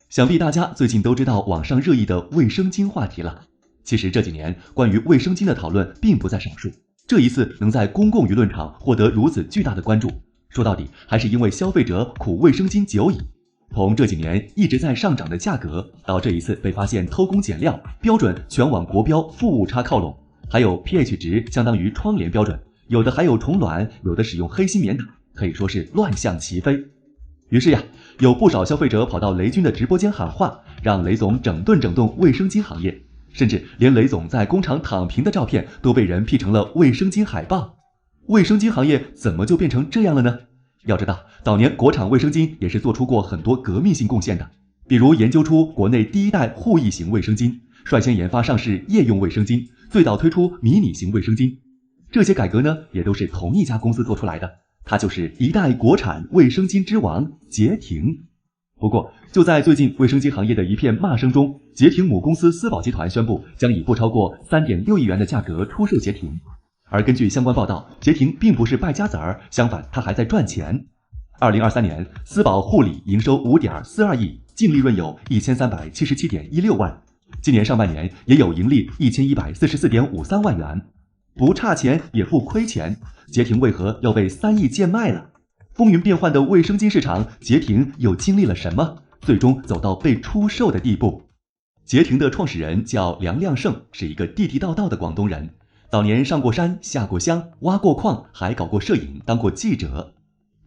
想必大家最近都知道网上热议的卫生巾话题了。其实这几年关于卫生巾的讨论并不在少数，这一次能在公共舆论场获得如此巨大的关注，说到底还是因为消费者苦卫生巾久矣。从这几年一直在上涨的价格，到这一次被发现偷工减料，标准全往国标负误差靠拢，还有 pH 值相当于窗帘标准，有的还有虫卵，有的使用黑心棉等，可以说是乱象齐飞。于是呀，有不少消费者跑到雷军的直播间喊话，让雷总整顿整顿卫生巾行业，甚至连雷总在工厂躺平的照片都被人 P 成了卫生巾海报。卫生巾行业怎么就变成这样了呢？要知道，早年国产卫生巾也是做出过很多革命性贡献的，比如研究出国内第一代护翼型卫生巾，率先研发上市夜用卫生巾，最早推出迷你型卫生巾。这些改革呢，也都是同一家公司做出来的，它就是一代国产卫生巾之王捷婷。不过，就在最近卫生巾行业的一片骂声中，捷婷母公司思宝集团宣布将以不超过 3.6亿元的价格出售捷婷。而根据相关报道，捷婷并不是败家子儿，相反，它还在赚钱。2023年，思宝护理营收 5.42 亿，净利润有 1377.16万，今年上半年也有盈利 1144.53万元。不差钱也不亏钱，捷婷为何要被3亿贱卖了？风云变幻的卫生巾市场，捷婷又经历了什么，最终走到被出售的地步？捷婷的创始人叫梁亮胜，是一个地地道道的广东人，早年上过山，下过乡，挖过矿，还搞过摄影，当过记者。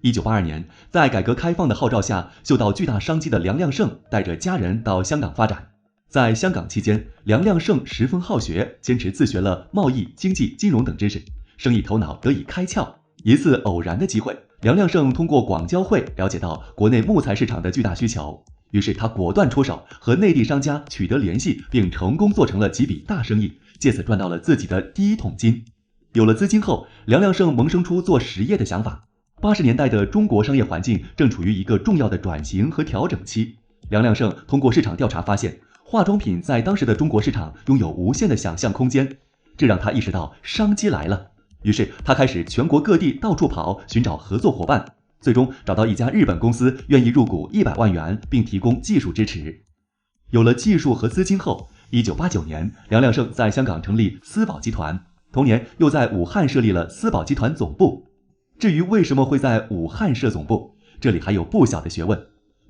1982年，在改革开放的号召下，嗅到巨大商机的梁亮胜带着家人到香港发展。在香港期间，梁亮胜十分好学，坚持自学了贸易、经济、金融等知识，生意头脑得以开窍。一次偶然的机会，梁亮胜通过广交会了解到国内木材市场的巨大需求，于是他果断出手，和内地商家取得联系，并成功做成了几笔大生意，借此赚到了自己的第一桶金。有了资金后，梁亮胜萌生出做实业的想法。80年代的中国商业环境正处于一个重要的转型和调整期。梁亮胜通过市场调查发现，化妆品在当时的中国市场拥有无限的想象空间，这让他意识到商机来了。于是他开始全国各地到处跑，寻找合作伙伴，最终找到一家日本公司愿意入股100万元，并提供技术支持。有了技术和资金后，1989年，梁亮胜在香港成立思宝集团，同年又在武汉设立了思宝集团总部。至于为什么会在武汉设总部，这里还有不小的学问。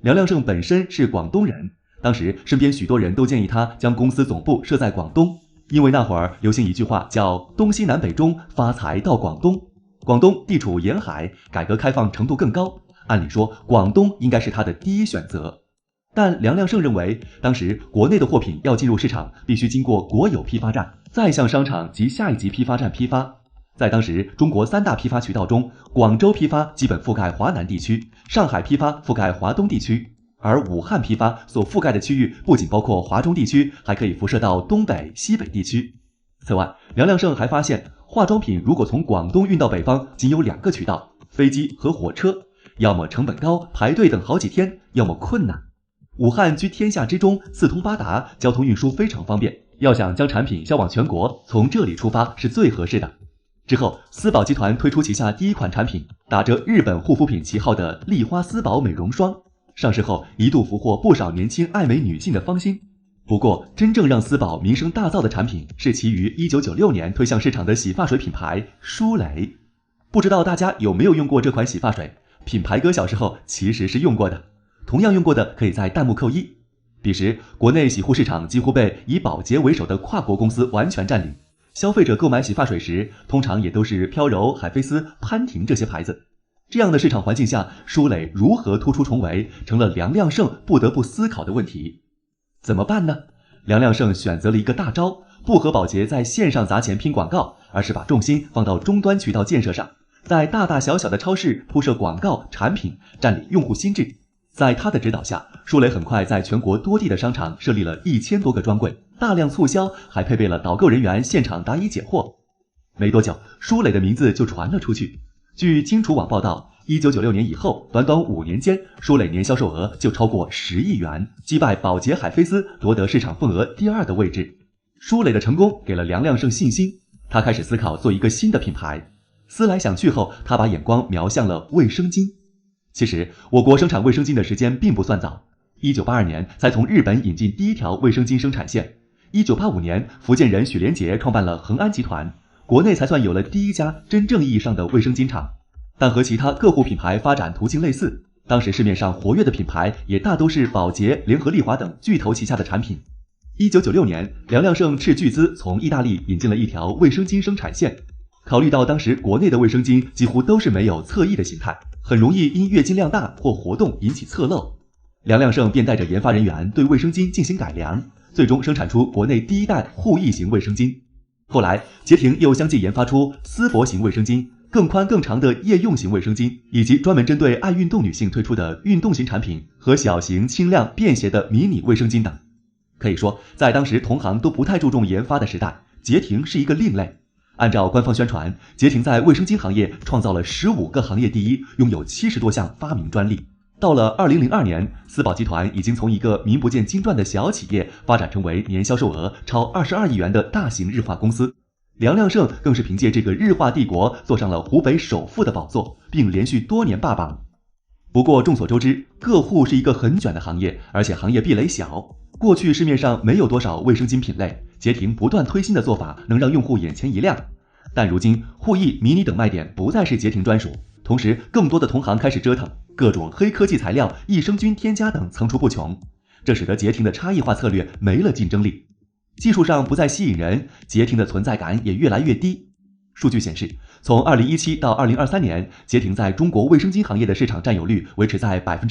梁亮胜本身是广东人，当时身边许多人都建议他将公司总部设在广东，因为那会儿流行一句话叫东西南北中，发财到广东。广东地处沿海，改革开放程度更高，按理说广东应该是他的第一选择。但梁亮胜认为，当时国内的货品要进入市场，必须经过国有批发站，再向商场及下一级批发站批发。在当时中国3大批发渠道中，广州批发基本覆盖华南地区，上海批发覆盖华东地区，而武汉批发所覆盖的区域不仅包括华中地区，还可以辐射到东北、西北地区。此外，梁亮胜还发现，化妆品如果从广东运到北方，仅有2个渠道，飞机和火车，要么成本高，排队等好几天，要么困难。武汉居天下之中，四通八达，交通运输非常方便，要想将产品销往全国，从这里出发是最合适的。之后，思宝集团推出旗下第一款产品，打着日本护肤品旗号的丽花思宝美容霜，上市后一度俘获不少年轻爱美女性的芳心。不过，真正让思宝名声大噪的产品是其于1996年推向市场的洗发水品牌舒蕾。不知道大家有没有用过这款洗发水？品牌哥小时候其实是用过的，同样用过的可以在弹幕扣1。彼时，国内洗护市场几乎被以宝洁为首的跨国公司完全占领。消费者购买洗发水时，通常也都是飘柔、海飞丝、潘婷这些牌子。这样的市场环境下，舒蕾如何突出重围，成了梁亮胜不得不思考的问题。怎么办呢？梁亮胜选择了一个大招，不和宝洁在线上砸钱拼广告，而是把重心放到终端渠道建设上，在大大小小的超市铺设广告产品，占领用户心智。在他的指导下，舒蕾很快在全国多地的商场设立了1000多个专柜，大量促销，还配备了导购人员现场答疑解惑。没多久，舒蕾的名字就传了出去。据金楚网报道，1996年以后，短短5年间，舒蕾年销售额就超过10亿元，击败宝洁、海飞丝，夺得市场份额第2的位置。舒蕾的成功给了梁亮胜信心，他开始思考做一个新的品牌。思来想去后，他把眼光瞄向了卫生巾。其实，我国生产卫生巾的时间并不算早。1982年才从日本引进第一条卫生巾生产线。1985年，福建人许连杰创办了恒安集团，国内才算有了第一家真正意义上的卫生巾厂。但和其他个护品牌发展途径类似，当时市面上活跃的品牌也大都是宝洁、联合利华等巨头旗下的产品。1996年，梁亮盛斥巨资从意大利引进了一条卫生巾生产线。考虑到当时国内的卫生巾几乎都是没有侧翼的形态，很容易因月经量大或活动引起侧漏，梁亮盛便带着研发人员对卫生巾进行改良，最终生产出国内第一代护翼型卫生巾。后来，捷婷又相继研发出丝柏型卫生巾、更宽更长的夜用型卫生巾，以及专门针对爱运动女性推出的运动型产品和小型、轻量、便携的迷你卫生巾等。可以说，在当时同行都不太注重研发的时代，捷婷是一个另类。按照官方宣传，捷婷在卫生巾行业创造了15个行业第一，拥有70多项发明专利。到了2002年，丝宝集团已经从一个名不见经传的小企业发展成为年销售额超22亿元的大型日化公司。梁亮盛更是凭借这个日化帝国坐上了湖北首富的宝座，并连续多年霸榜。不过众所周知，个护是一个很卷的行业，而且行业壁垒小。过去市面上没有多少卫生巾品类，捷婷不断推新的做法能让用户眼前一亮。但如今护翼、迷你等卖点不再是捷婷专属，同时更多的同行开始折腾，各种黑科技材料、益生菌添加等层出不穷，这使得捷婷的差异化策略没了竞争力。技术上不再吸引人，捷婷的存在感也越来越低。数据显示，从2017到2023年，捷婷在中国卫生巾行业的市场占有率维持在 1.2%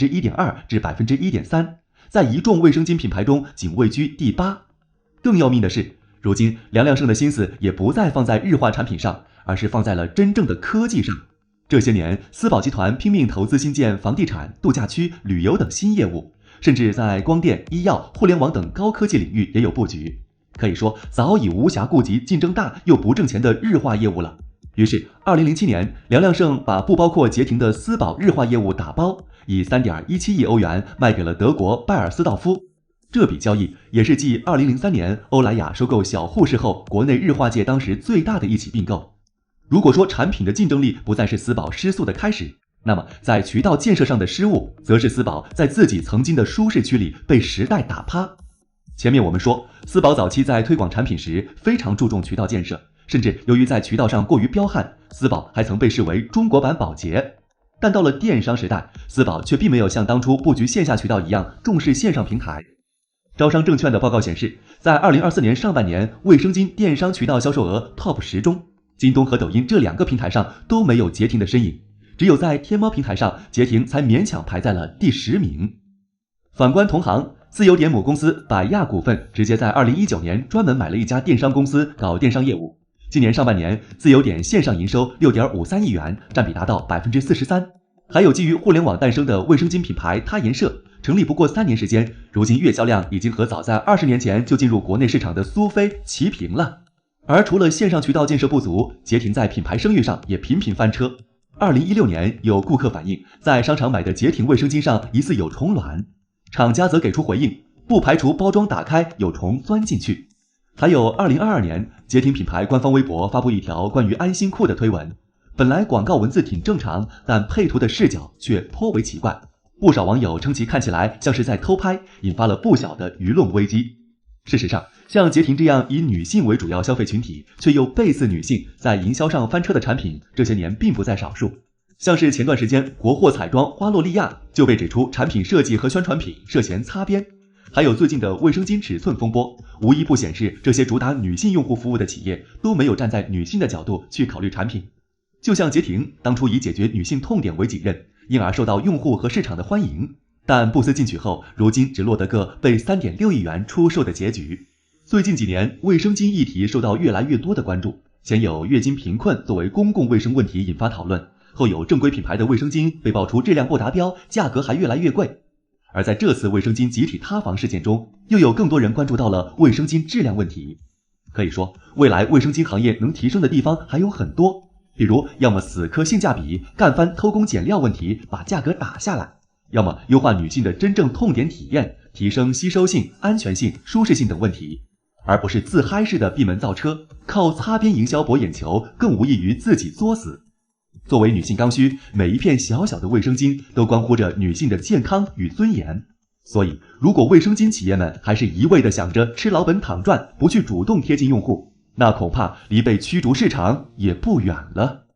至 1.3%， 在一众卫生巾品牌中仅位居第8。更要命的是，如今梁亮盛的心思也不再放在日化产品上，而是放在了真正的科技上。这些年，丝宝集团拼命投资新建房地产、度假区、旅游等新业务，甚至在光电、医药、互联网等高科技领域也有布局。可以说，早已无暇顾及竞争大又不挣钱的日化业务了。于是，2007年，梁亮盛把不包括捷婷的丝宝日化业务打包，以3.17亿欧元卖给了德国拜尔斯道夫。这笔交易也是继2003年欧莱雅收购小护士后，国内日化界当时最大的一起并购。如果说产品的竞争力不再是丝宝失速的开始，那么在渠道建设上的失误，则是丝宝在自己曾经的舒适区里被时代打趴。前面我们说，丝宝早期在推广产品时非常注重渠道建设，甚至由于在渠道上过于彪悍，丝宝还曾被视为中国版宝洁。但到了电商时代，丝宝却并没有像当初布局线下渠道一样重视线上平台。招商证券的报告显示，在2024年上半年，卫生巾电商渠道销售额 TOP 10中，京东和抖音这2个平台上都没有捷婷的身影，只有在天猫平台上，捷婷才勉强排在了第10名。反观同行，自由点母公司百亚股份直接在2019年专门买了一家电商公司搞电商业务。今年上半年，自由点线上营收 6.53亿元，占比达到 43%。还有基于互联网诞生的卫生巾品牌他颜社，成立不过3年时间，如今月销量已经和早在20年前就进入国内市场的苏菲齐平了。而除了线上渠道建设不足，捷婷在品牌声誉上也频频翻车。2016年，有顾客反映，在商场买的捷婷卫生巾上疑似有虫卵，厂家则给出回应，不排除包装打开有虫钻进去。还有2022年，捷婷品牌官方微博发布一条关于安心裤的推文，本来广告文字挺正常，但配图的视角却颇为奇怪，不少网友称其看起来像是在偷拍，引发了不小的舆论危机。事实上，像捷婷这样以女性为主要消费群体，却又背刺女性，在营销上翻车的产品，这些年并不在少数。像是前段时间国货彩妆花洛莉亚就被指出产品设计和宣传品涉嫌擦边，还有最近的卫生巾尺寸风波，无一不显示这些主打女性用户服务的企业都没有站在女性的角度去考虑产品。就像捷婷当初以解决女性痛点为己任，因而受到用户和市场的欢迎，但不思进取后，如今只落得个被3.6亿元出售的结局。最近几年，卫生巾议题受到越来越多的关注，前有月经贫困作为公共卫生问题引发讨论，后有正规品牌的卫生巾被爆出质量不达标，价格还越来越贵。而在这次卫生巾集体塌房事件中，又有更多人关注到了卫生巾质量问题。可以说，未来卫生巾行业能提升的地方还有很多，比如要么死磕性价比，干翻偷工减料问题，把价格打下来；要么优化女性的真正痛点体验，提升吸收性、安全性、舒适性等问题，而不是自嗨式的闭门造车，靠擦边营销博眼球，更无异于自己作死。作为女性刚需，每一片小小的卫生巾都关乎着女性的健康与尊严。所以，如果卫生巾企业们还是一味的想着吃老本躺赚，不去主动贴近用户，那恐怕离被驱逐市场也不远了。